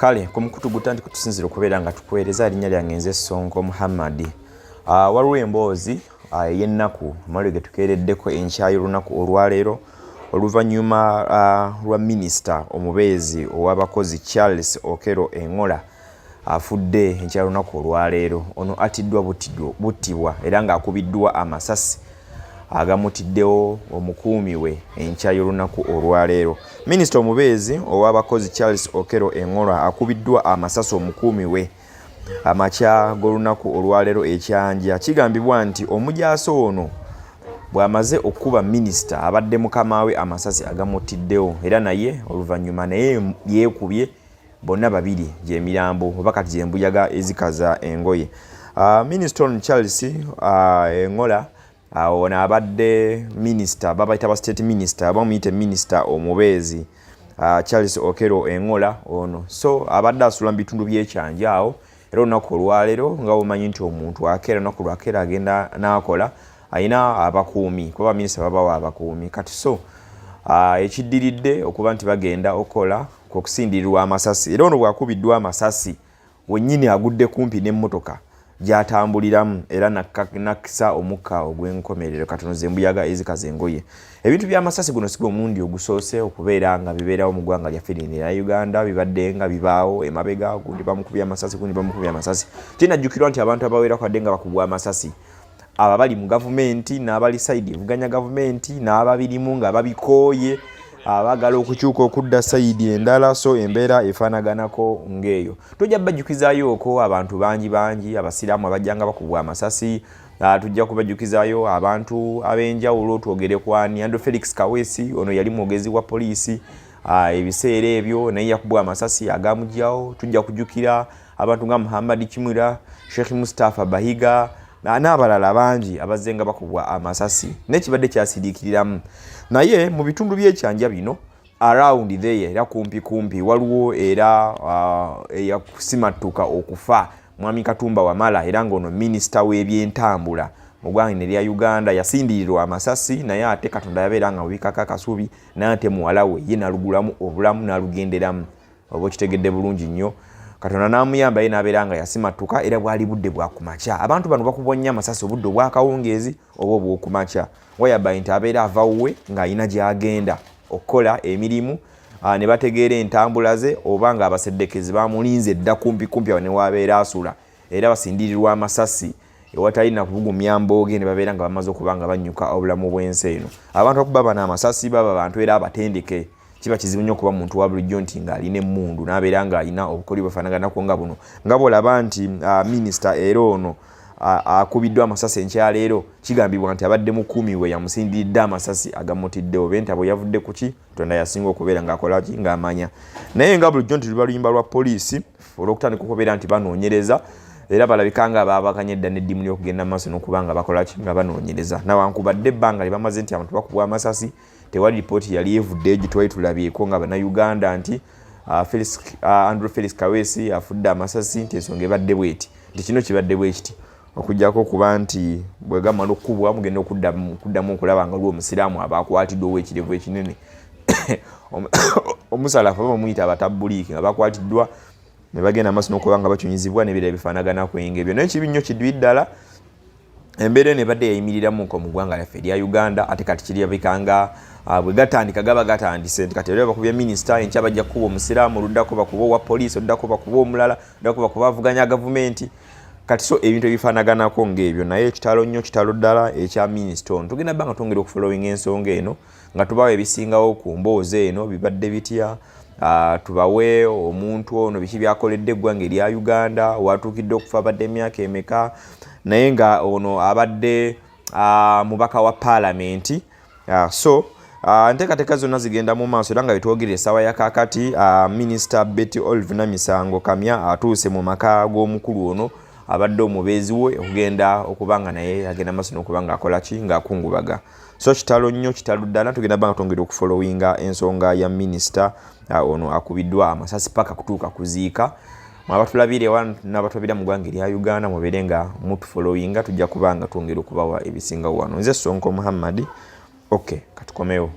Kale kumukutu gutandika tusinzira okubeera nga tukuweereza linnya lyange nze Sonko Muhammad. Waliwo emboozi y'ennaku amaliyo ge tukeereddeko enkya y'olunaku olwaleero oluvannyuma lwa minisita omubeezi ow'abakozi Charles Okero Engola afudde enkya y'olunaku olwaleero. Ono atiddwa buttibwa era ng'akubiddwa amasasi agamutiddewo omukuumi we enkya y'olunaku olwaleero. Minisita omubeezi ow'abakozi Charles Okero Engola akubiddwa amasasi omukuumi we amakya g'olunaku olwaleero ekyanja. Kigambibwa nti omujaasi ono bw'amaze okuba minisita abadde mukama we amasasi agamutiddewo era naye oluvannyuma naye yeekubye bonna babiri gy'emirambo oba kati gy'embuyaga ezikaza engoye. Minisita ono Charles Engola ono abadde minisita babayita ba state minister bamuyite minisita omubeezi Charles Okero Engola ono so abadde asula mu bitundu by'ekyanja awo era olunaku olwaleero nga omanyi nti omuntu akeera olunaku lwakeera agenda n'akola ayina abakuumi kuba minisita babawa abakuumi kati so ekiddiridde okuba nti bagenda okukola okusindirirwa amasasi era ono bwakubiddwa amasasi wennyini agudde kumpi n'emmotoka gyatambuliramu era nakisa omukka ogw'enkomerero katono z'embuyaga ezikaza engoye. Ebintu by'amasasi guno sigo omundi ogusoose okubeera nga bibeerawo mu ggwanga lyaffe lino erya Uganda bibadde nga bibaawo emabega gundi bamukubya amasasi gundi bamukubya amasasi. Kinajjukirwa nti abantu abawerako badde nga bakubwa amasasi aba bali mu gavumenti n'abali sayidi evuganya gavumenti n'ababirimu nga babikooye abagala okukyuka okudda sayidi endala so embeera efaanaganako ng'eyo. Tujja bajjukizaayo oko abantu bangi abasiraamu abajjanga bakubwa amasasi tujja kubajjukizaayo abantu ab'enjawulo twogere kwani Andrew Felix Kaweesi ono yali mwogezi wa poliisi ebiseera ebyo naye yakubwa amasasi agamugyawo. Tujja kujjukira abantu nga Muhammad Kimura, Sheikh Mustafa Bahiga n'abalala bangi abazzenga bakubwa amasasi n'ekibadde kyasiriikiriramu. Naye mu bitundu by'ekyanja bino around there era kumpi waliwo era eyakusimattuka okufa Mwami Katumba Wamala era ng'ono minisita w'ebyentambula mu ggwanga erya Uganda yasindirirwa amasasi naye ate Katonda yabeera nga mubikako akasubi naye ate muwala we ye nalugulamu obulamu n'alugenderamu oba okitegedde bulungi nnyo. Katonda n'amuyamba ye n'abeera nga yasimattuka era bwali budde bwa kumakya. Abantu bano bakubwa nnyo amasasi obudde obwakawungeezi oba obw'okumakya wayaba nti abeera avawuwe ng'alina gy'agenda okukola emirimu ne bategeera entambula ze oba nga abaseddekezi bamulinze dda kumpi awo ne wabeera asula era basindirirwa amasasi ewatali na kubugumya mbooge ne babeera nga bamaze okuba nga bannyuka obulamu bw'ensi eno. Abantu okuba bano amasasi baba bantu era abatendeke kiba kizibu nnyo okuba muntu wa bulijjo nti ng'alina emmundu n'abeera ng'alina obukoli bufaanaganako nga buno nga bw'olaba nti minisita era ono akubiddwa amasasi enkyaleero kigambibwa nti abadde mukuumi we yamusindiridde amasasi agamutiddewo bentabo yavudde ku ki Katonda yasinga okubeera ng'akola ki ng'amanya. Naye nga bulijjo nti luba luyimba lwa poliisi olw'okutandika okubeera nti banoonyereza era balabika nga baabakanye edda n'eddimu ly'okugenda maaso n'okuba nga bakola ki nga banoonyereza nawankubadde ebbanga lye bamaze nti abantu bakubwa amasasi tewali lipooti yali evuddeyo gye twali tulabyeko nga bannayuganda nti Andrew Felix Kaweesi afudde amasasi nti ensonga ebadde bweti nti kino kibadde bwe kiti okujjako okuba nti bwegamba n'okkubwa mugenda okuddamu okulaba nga lw'omusiraamu abakwatiddwa ow'ekirevu ekinene omusalafu bamuyita abatabbuliiki nga bakwatiddwa ne bagenda amaaso n'okuba nga bakyunyizibwa n'ebirala bifaanaganako eng'ebyo. Naye kibi nnyo kidwi ddala embeera ne badde yayimiriramu nko mu ggwanga lyaffe erya Uganda ate kati kirabikanga bwe gatandika gaba gatandise nti kati era bakubye minisita enkya bajja kuba omusiraamu oluddako bakuba owa poliisi oluddako bakuba omulala oluddako bakuba avuganya gavumenti kati so ebintu ebifaanaganako ng'ebyo. Naye ekitalo nnyo kitalo ddala ekya minisita ono tugenda bba nga twongera okufollowing ensonga eno nga tubawo ebisingawo ku mboozi eno bibadde bitya tubawe omuntu ono biki byakoledde eggwanga erya Uganda watuukidde okufa abadde emyaka emeka naye nga ono abadde mubaka wa paalamenti so nteekateeka zonna zigenda mu maaso era nga bitwogerera essaawa ya kaakati minisita Betty Olive Namisango Kamya atuuse mu maka g'omukulu ono abadde omubeezi we okugenda okuba nga naye agenda maaso n'okuba ng'akola ki ng'akungubaga. So kitalo nnyo kitalo ddala tugenda banga twongera okufollowinga ensonga ya minisita ono akubiddwa amasasi paka kutuuka kuziika. Mwabatulabire n'abatulabira mu ggwanga erya Uganda mubeere nga mutufollowinga tujja kuba nga twongera okubawa ebisingawo wano. Nze Sonko Muhammad. Okay, katukomewo.